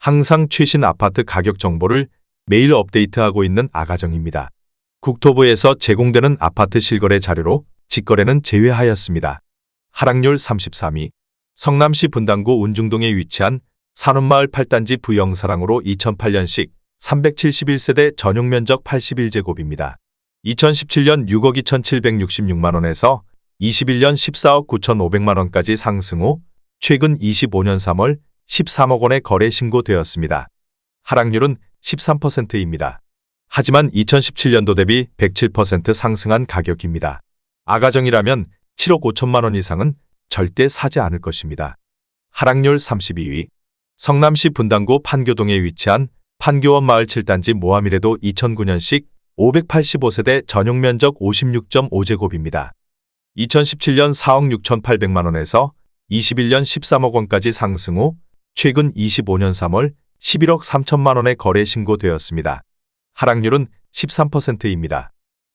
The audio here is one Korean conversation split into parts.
항상 최신 아파트 가격 정보를 매일 업데이트하고 있는 아가정입니다. 국토부에서 제공되는 아파트 실거래 자료로 직거래는 제외하였습니다. 하락률 33위. 성남시 분당구 운중동에 위치한 산업마을 8단지 부영사랑으로 2008년식 371세대 전용면적 81제곱입니다. 2017년 6억 2,766만원에서 21년 14억 9,500만원까지 상승 후 최근 25년 3월 13억 원에 거래 신고되었습니다. 하락률은 13%입니다. 하지만 2017년도 대비 107% 상승한 가격입니다. 아가정이라면 7억 5천만 원 이상은 절대 사지 않을 것입니다. 하락률 32위. 성남시 분당구 판교동에 위치한 판교원 마을 7단지 모함이래도 2009년식 585세대 전용면적 56.5제곱입니다. 2017년 4억 6,800만 원에서 21년 13억 원까지 상승 후 최근 25년 3월 11억 3천만 원에 거래 신고되었습니다. 하락률은 13%입니다.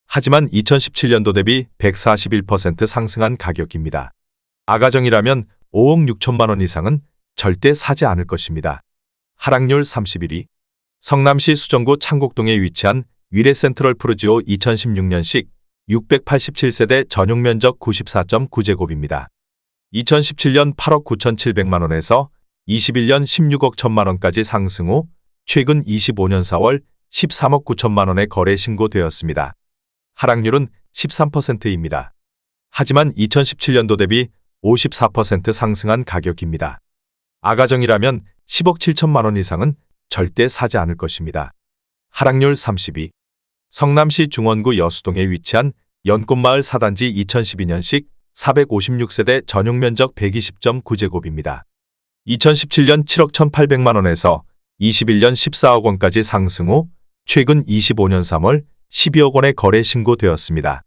하지만 2017년도 대비 141% 상승한 가격입니다. 아가정이라면 5억 6천만 원 이상은 절대 사지 않을 것입니다. 하락률 31위. 성남시 수정구 창곡동에 위치한 위례센트럴 푸르지오 2016년식 687세대 전용면적 94.9제곱입니다. 2017년 8억 9,700만 원에서 21년 16억 1천만 원까지 상승 후 최근 25년 4월 13억 9천만 원에 거래 신고되었습니다. 하락률은 13%입니다. 하지만 2017년도 대비 54% 상승한 가격입니다. 아가정이라면 10억 7천만 원 이상은 절대 사지 않을 것입니다. 하락률 30위. 성남시 중원구 여수동에 위치한 연꽃마을 4단지 2012년식 456세대 전용면적 120.9제곱입니다. 2017년 7억 1,800만 원에서 21년 14억 원까지 상승 후 최근 25년 3월 12억 원에 거래 신고되었습니다.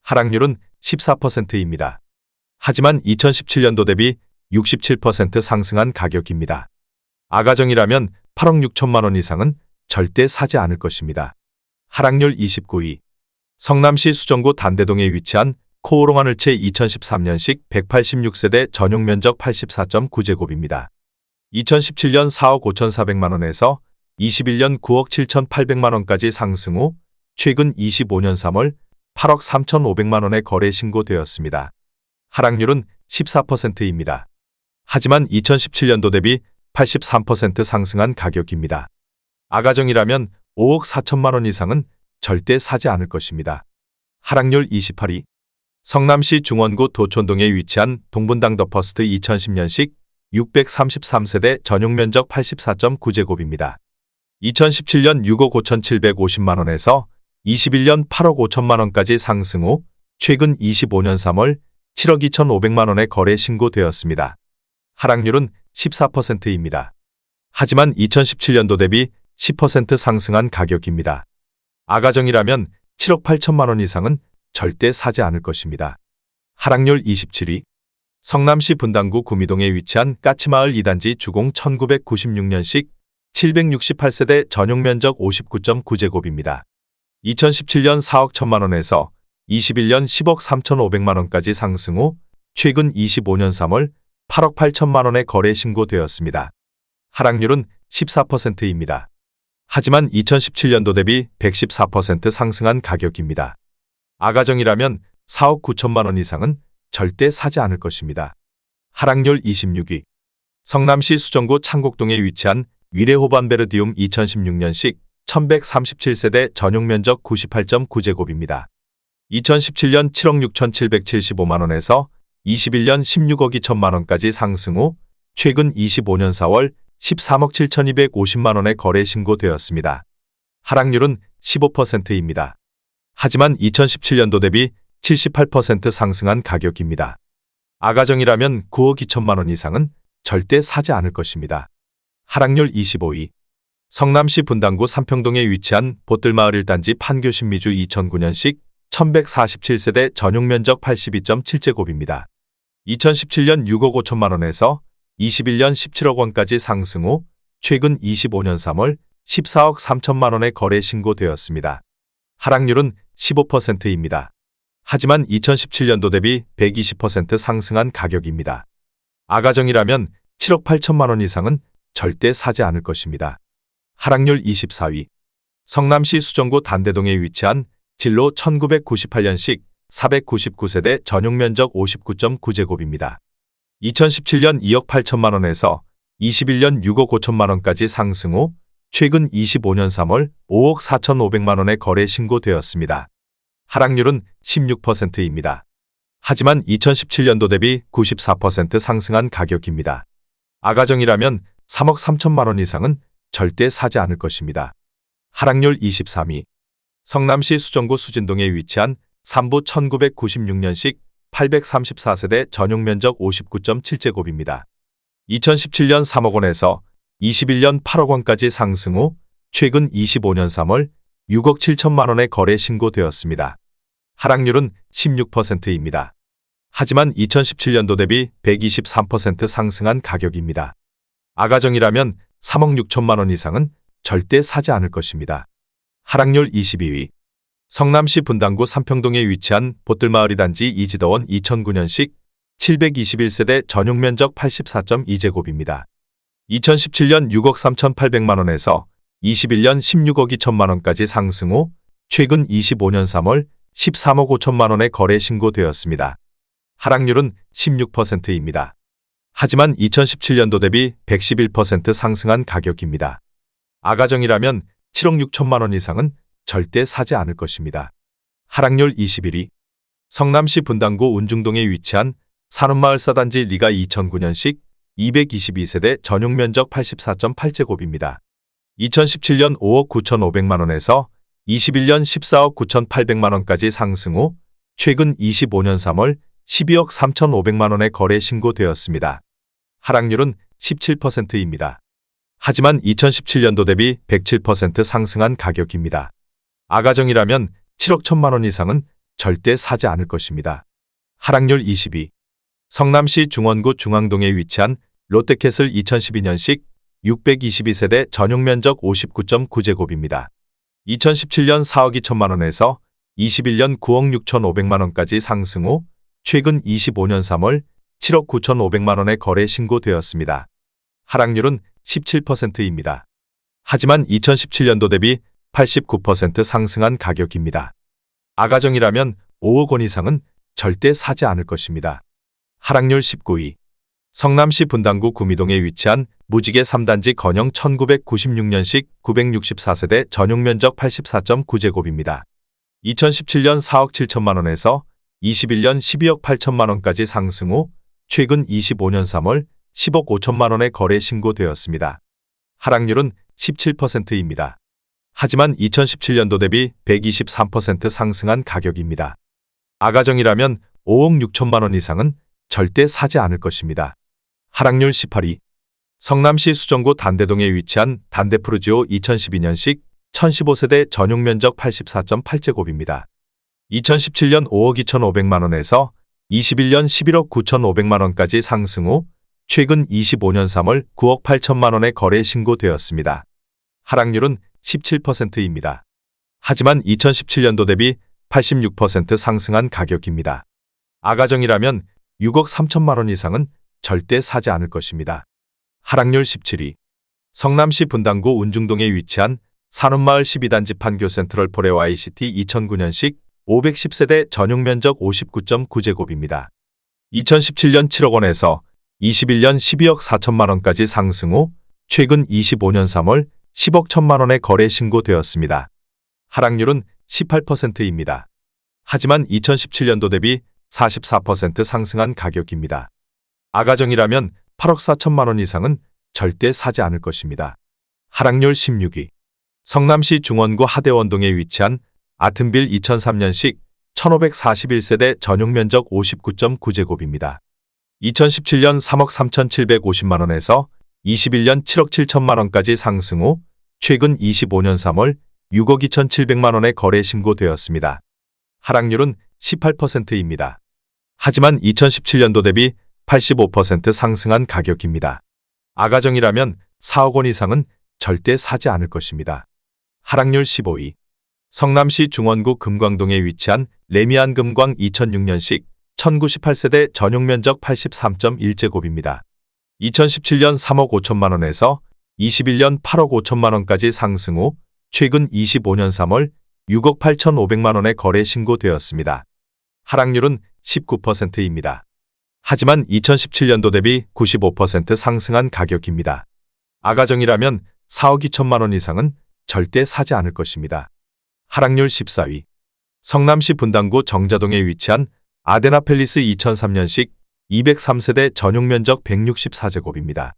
하락률은 14%입니다. 하지만 2017년도 대비 67% 상승한 가격입니다. 아가정이라면 8억 6천만 원 이상은 절대 사지 않을 것입니다. 하락률 29위. 성남시 수정구 단대동에 위치한 코오롱하늘채 2013년식 186세대 전용면적 84.9제곱입니다. 2017년 4억 5,400만 원에서 21년 9억 7,800만 원까지 상승 후 최근 25년 3월 8억 3,500만 원에 거래 신고되었습니다. 하락률은 14%입니다. 하지만 2017년도 대비 83% 상승한 가격입니다. 아가정이라면 5억 4천만 원 이상은 절대 사지 않을 것입니다. 하락률 28위. 성남시 중원구 도촌동에 위치한 동분당 더퍼스트 2010년식 633세대 전용면적 84.9제곱입니다. 2017년 6억 5,750만 원에서 21년 8억 5천만 원까지 상승 후 최근 25년 3월 7억 2,500만 원에 거래 신고되었습니다. 하락률은 14%입니다. 하지만 2017년도 대비 10% 상승한 가격입니다. 아가정이라면 7억 8천만 원 이상은 절대 사지 않을 것입니다. 하락률 27위. 성남시 분당구 구미동에 위치한 까치마을 2단지 주공 1996년식 768세대 전용면적 59.9제곱입니다. 2017년 4억 1천만 원에서 21년 10억 3,500만 원까지 상승 후 최근 25년 3월 8억 8천만 원에 거래 신고되었습니다. 하락률은 14%입니다. 하지만 2017년도 대비 114% 상승한 가격입니다. 아가정이라면 4억 9천만 원 이상은 절대 사지 않을 것입니다. 하락률 26위. 성남시 수정구 창곡동에 위치한 위례호반베르디움 2016년식 1137세대 전용면적 98.9제곱입니다. 2017년 7억 6,775만 원에서 21년 16억 2천만 원까지 상승 후 최근 25년 4월 13억 7,250만 원에 거래 신고되었습니다. 하락률은 15%입니다. 하지만 2017년도 대비 78% 상승한 가격입니다. 아가정이라면 9억 2천만 원 이상은 절대 사지 않을 것입니다. 하락률 25위. 성남시 분당구 삼평동에 위치한 보뜰마을 1단지 판교신미주 2009년식 1147세대 전용면적 82.7제곱입니다. 2017년 6억 5천만 원에서 21년 17억 원까지 상승 후 최근 25년 3월 14억 3천만 원에 거래 신고되었습니다. 하락률은 15%입니다. 하지만 2017년도 대비 120% 상승한 가격입니다. 아가정이라면 7억 8천만 원 이상은 절대 사지 않을 것입니다. 하락률 24위. 성남시 수정구 단대동에 위치한 진로 1998년식 499세대 전용면적 59.9제곱입니다. 2017년 2억 8천만 원에서 21년 6억 5천만 원까지 상승 후 최근 25년 3월 5억 4,500만 원에 거래 신고되었습니다. 하락률은 16%입니다. 하지만 2017년도 대비 94% 상승한 가격입니다. 아가정이라면 3억 3천만 원 이상은 절대 사지 않을 것입니다. 하락률 23위. 성남시 수정구 수진동에 위치한 3부 1996년식 834세대 전용면적 59.7제곱입니다. 2017년 3억 원에서 21년 8억 원까지 상승 후 최근 25년 3월 6억 7천만 원에 거래 신고되었습니다. 하락률은 16%입니다. 하지만 2017년도 대비 123% 상승한 가격입니다. 아가정이라면 3억 6천만 원 이상은 절대 사지 않을 것입니다. 하락률 22위. 성남시 분당구 삼평동에 위치한 보뜰마을이 단지 이지더원 2009년식 721세대 전용면적 84.2제곱입니다. 2017년 6억 3,800만 원에서 21년 16억 2천만 원까지 상승 후 최근 25년 3월 13억 5천만 원에 거래 신고되었습니다. 하락률은 16%입니다. 하지만 2017년도 대비 111% 상승한 가격입니다. 아가정이라면 7억 6천만 원 이상은 절대 사지 않을 것입니다. 하락률 21위. 성남시 분당구 운중동에 위치한 산업마을 사단지 리가 2009년식 222세대 전용면적 84.8제곱입니다. 2017년 5억 9,500만 원에서 21년 14억 9,800만 원까지 상승 후 최근 25년 3월 12억 3,500만 원에 거래 신고되었습니다. 하락률은 17%입니다. 하지만 2017년도 대비 107% 상승한 가격입니다. 아가정이라면 7억 1천만 원 이상은 절대 사지 않을 것입니다. 하락률 22. 성남시 중원구 중앙동에 위치한 롯데캐슬 2012년식 622세대 전용면적 59.9제곱입니다. 2017년 4억 2천만 원에서 21년 9억 6,500만 원까지 상승 후 최근 25년 3월 7억 9,500만 원에 거래 신고되었습니다. 하락률은 17%입니다. 하지만 2017년도 대비 89% 상승한 가격입니다. 아가정이라면 5억 원 이상은 절대 사지 않을 것입니다. 하락률 19위. 성남시 분당구 구미동에 위치한 무지개 3단지 건영 1996년식 964세대 전용면적 84.9제곱입니다. 2017년 4억 7천만 원에서 21년 12억 8천만 원까지 상승 후 최근 25년 3월 10억 5천만 원에 거래 신고되었습니다. 하락률은 17%입니다. 하지만 2017년도 대비 123% 상승한 가격입니다. 아가정이라면 5억 6천만 원 이상은 절대 사지 않을 것입니다. 하락률 18위. 성남시 수정구 단대동에 위치한 단대푸르지오 2012년식 1015세대 전용면적 84.8제곱입니다. 2017년 5억 2,500만 원에서 21년 11억 9,500만 원까지 상승 후 최근 25년 3월 9억 8천만 원에 거래 신고되었습니다. 하락률은 17%입니다. 하지만 2017년도 대비 86% 상승한 가격입니다. 아가정이라면 6억 3천만 원 이상은 절대 사지 않을 것입니다. 하락률 17위. 성남시 분당구 운중동에 위치한 산업마을 12단지 판교 센트럴 포레 YCT 2009년식 510세대 전용면적 59.9제곱입니다. 2017년 7억 원에서 21년 12억 4천만 원까지 상승 후 최근 25년 3월 10억 1천만 원에 거래 신고되었습니다. 하락률은 18%입니다. 하지만 2017년도 대비 44% 상승한 가격입니다. 아가정이라면 8억 4천만 원 이상은 절대 사지 않을 것입니다. 하락률 16위. 성남시 중원구 하대원동에 위치한 아튼빌 2003년식 1541세대 전용면적 59.9제곱입니다. 2017년 3억 3,750만 원에서 21년 7억 7천만 원까지 상승 후 최근 25년 3월 6억 2,700만 원에 거래 신고되었습니다. 하락률은 18%입니다. 하지만 2017년도 대비 85% 상승한 가격입니다. 아가정이라면 4억 원 이상은 절대 사지 않을 것입니다. 하락률 15위. 성남시 중원구 금광동에 위치한 레미안 금광 2006년식 1098세대 전용면적 83.1제곱입니다. 2017년 3억 5천만 원에서 21년 8억 5천만 원까지 상승 후 최근 25년 3월 6억 8,500만 원의 거래 신고되었습니다. 하락률은 19%입니다. 하지만 2017년도 대비 95% 상승한 가격입니다. 아가정이라면 4억 2천만 원 이상은 절대 사지 않을 것입니다. 하락률 14위. 성남시 분당구 정자동에 위치한 아데나 팰리스 2003년식 203세대 전용 면적 164제곱입니다.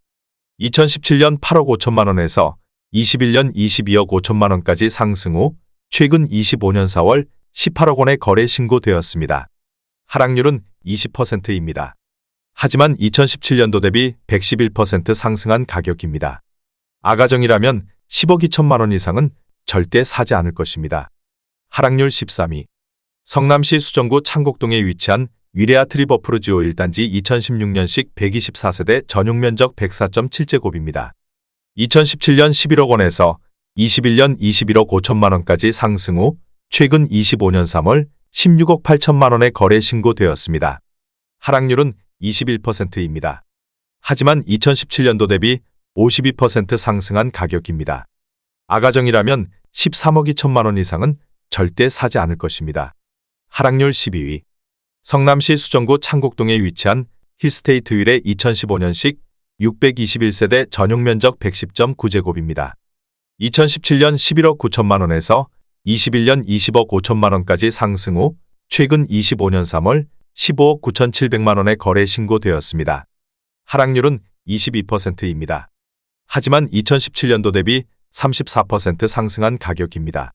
2017년 8억 5천만 원에서 21년 22억 5천만 원까지 상승 후 최근 25년 4월 18억 원의 거래 신고되었습니다. 하락률은 20%입니다. 하지만 2017년도 대비 111% 상승한 가격입니다. 아가정이라면 10억 2천만 원 이상은 절대 사지 않을 것입니다. 하락률 13위. 성남시 수정구 창곡동에 위치한 위레아 트리버프루지오 1단지 2016년식 124세대 전용 면적 104.7제곱입니다. 2017년 11억 원에서 21년 21억 5천만 원까지 상승 후 최근 25년 3월 16억 8천만 원의 거래 신고되었습니다. 하락률은 21%입니다. 하지만 2017년도 대비 52% 상승한 가격입니다. 아가정이라면 13억 2천만 원 이상은 절대 사지 않을 것입니다. 하락률 12위. 성남시 수정구 창곡동에 위치한 힐스테이트 위레 2015년식 621세대 전용 면적 110.9제곱입니다. 2017년 11억 9천만 원에서 21년 20억 5천만 원까지 상승 후 최근 25년 3월 15억 9,700만 원의 거래 신고되었습니다. 하락률은 22%입니다. 하지만 2017년도 대비 34% 상승한 가격입니다.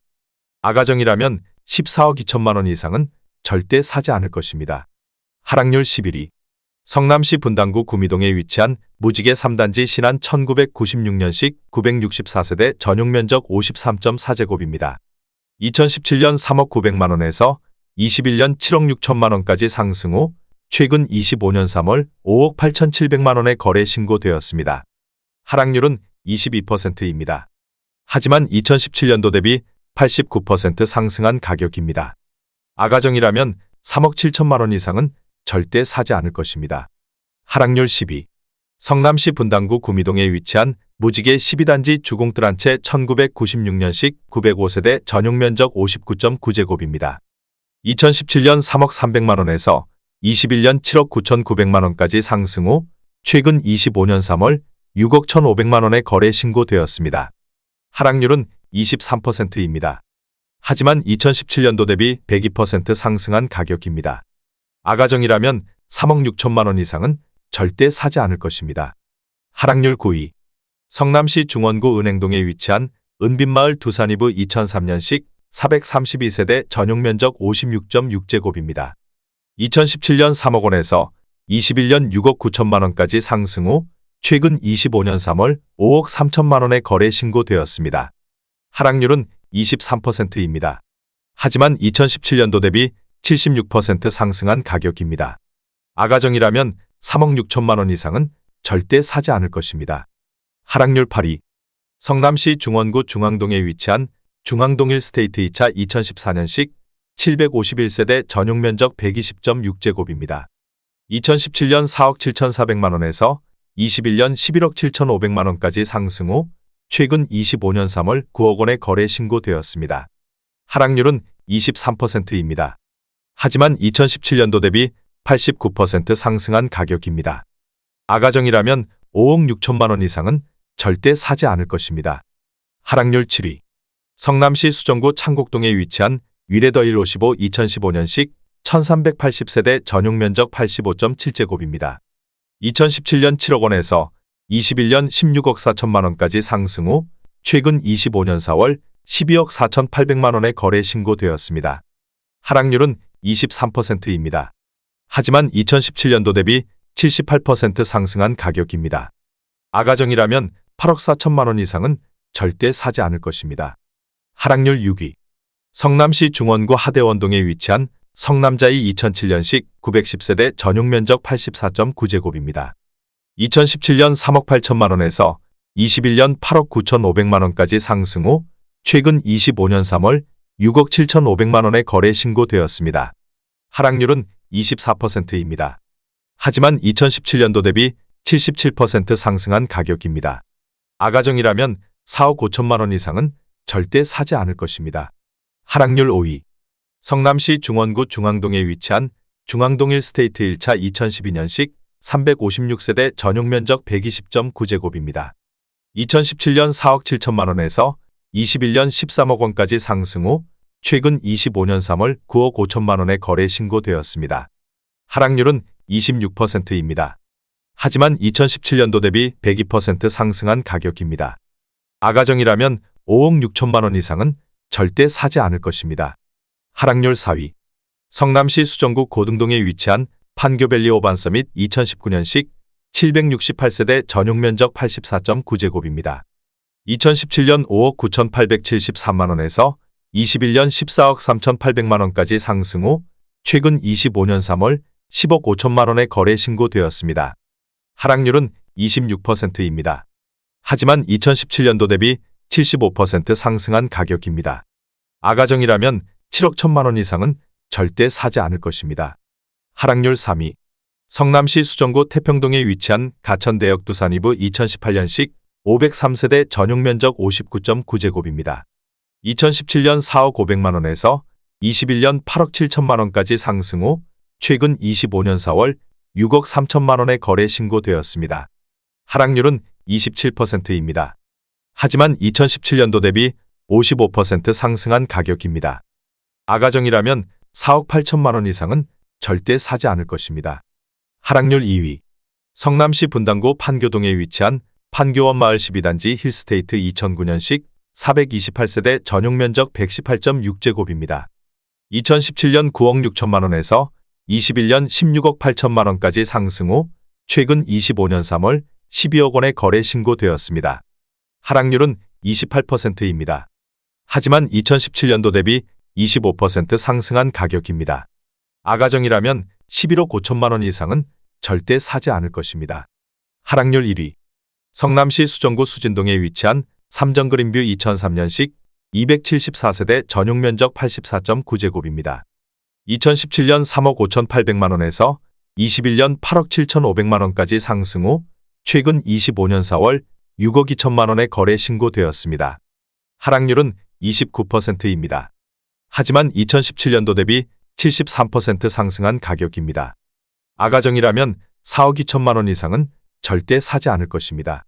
아가정이라면 14억 2천만 원 이상은 절대 사지 않을 것입니다. 하락률 11위. 성남시 분당구 구미동에 위치한 무지개 3단지 신안 1996년식 964세대 전용 면적 53.4제곱입니다. 2017년 3억 900만 원에서 21년 7억 6천만 원까지 상승 후 최근 25년 3월 5억 8,700만 원의 거래 신고되었습니다. 하락률은 22%입니다. 하지만 2017년도 대비 89% 상승한 가격입니다. 아가정이라면 3억 7천만 원 이상은 절대 사지 않을 것입니다. 하락률 10위. 성남시 분당구 구미동에 위치한 무지개 12단지 주공뜰 한 채 1996년식 905세대 전용 면적 59.9제곱입니다. 2017년 3억 300만 원에서 21년 7억 9,900만 원까지 상승 후 최근 25년 3월 6억 1,500만 원의 거래 신고되었습니다. 하락률은 23%입니다. 하지만 2017년도 대비 102% 상승한 가격입니다. 아가정이라면 3억 6천만 원 이상은 절대 사지 않을 것입니다. 하락률 9위. 성남시 중원구 은행동에 위치한 은빛마을 두산이브 2003년식 432세대 전용 면적 56.6제곱입니다. 2017년 3억 원에서 21년 6억 9천만 원까지 상승 후 최근 25년 3월 5억 3천만 원의 거래 신고되었습니다. 하락률은 23%입니다. 하지만 2017년도 대비 76% 상승한 가격입니다. 아가정이라면 3억 6천만 원 이상은 절대 사지 않을 것입니다. 하락률 8위. 성남시 중원구 중앙동에 위치한 중앙동 힐스테이트 2차 2014년식 751세대 전용 면적 120.6제곱입니다. 2017년 4억 7,400만 원에서 21년 11억 7,500만 원까지 상승 후 최근 25년 3월 9억 원의 거래 신고되었습니다. 하락률은 23%입니다. 하지만 2017년도 대비 89% 상승한 가격입니다. 아가정이라면 5억 6천만 원 이상은 절대 사지 않을 것입니다. 하락률 7위. 성남시 수정구 창곡동에 위치한 위레더 155 2015년식 1380세대 전용 면적 85.7제곱입니다. 2017년 7억 원에서 21년 16억 4천만 원까지 상승 후 최근 25년 4월 12억 4,800만 원의 거래 신고되었습니다. 하락률은 23%입니다. 하지만 2017년도 대비 78% 상승한 가격입니다. 아가정이라면 8억 4천만 원 이상은 절대 사지 않을 것입니다. 하락률 6위. 성남시 중원구 하대원동에 위치한 성남자이 2007년식 910세대 전용 면적 84.9제곱입니다. 2017년 3억 8천만 원에서 21년 8억 9,500만 원까지 상승 후 최근 25년 3월 6억 7,500만 원의 거래 신고되었습니다. 하락률은 24%입니다. 하지만 2017년도 대비 77% 상승한 가격입니다. 아가정이라면 4억 5천만 원 이상은 절대 사지 않을 것입니다. 하락률 5위. 성남시 중원구 중앙동에 위치한 중앙동 1스테이트 1차 2012년식 356세대 전용 면적 120.9제곱입니다. 2017년 4억 7천만 원에서 21년 13억 원까지 상승 후 최근 25년 3월 9억 5천만 원에 거래 신고되었습니다. 하락률은 26%입니다. 하지만 2017년도 대비 102% 상승한 가격입니다. 아가정이라면 5억 6천만 원 이상은 절대 사지 않을 것입니다. 하락률 4위. 성남시 수정구 고등동에 위치한 판교밸리 오반서밋 2019년식 768세대 전용 면적 84.9제곱입니다. 2017년 5억 9,873만 원에서 21년 14억 3,800만 원까지 상승 후 최근 25년 3월 10억 5천만 원에 거래 신고되었습니다. 하락률은 26%입니다. 하지만 2017년도 대비 75% 상승한 가격입니다. 아가정이라면 7억 1천만 원 이상은 절대 사지 않을 것입니다. 하락률 3위. 성남시 수정구 태평동에 위치한 가천대역 두산이브 2018년식 503세대 전용 면적 59.9제곱입니다. 2017년 4억 500만 원에서 21년 8억 7천만 원까지 상승 후 최근 25년 4월 6억 3천만 원에 거래 신고되었습니다. 하락률은 27%입니다. 하지만 2017년도 대비 55% 상승한 가격입니다. 아가정이라면 4억 8천만 원 이상은 절대 사지 않을 것입니다. 하락률 2위. 성남시 분당구 판교동에 위치한 판교원 마을 12단지 힐스테이트 2009년식 428세대 전용 면적 118.6제곱입니다. 2017년 9억 6천만 원에서 21년 16억 8천만 원까지 상승 후 최근 25년 3월 12억 원에 거래 신고되었습니다. 하락률은 28%입니다. 하지만 2017년도 대비 25% 상승한 가격입니다. 아가정이라면 11억 5천만 원 이상은 절대 사지 않을 것입니다. 하락률 1위. 성남시 수정구 수진동에 위치한 삼정그린뷰 2003년식 274세대 전용 면적 84.9제곱입니다. 2017년 3억 5,800만 원에서 21년 8억 7,500만 원까지 상승 후 최근 25년 4월 6억 2천만 원에 거래 신고되었습니다. 하락률은 29%입니다. 하지만 2017년도 대비 73% 상승한 가격입니다. 아가정이라면 4억 2천만 원 이상은 절대 사지 않을 것입니다.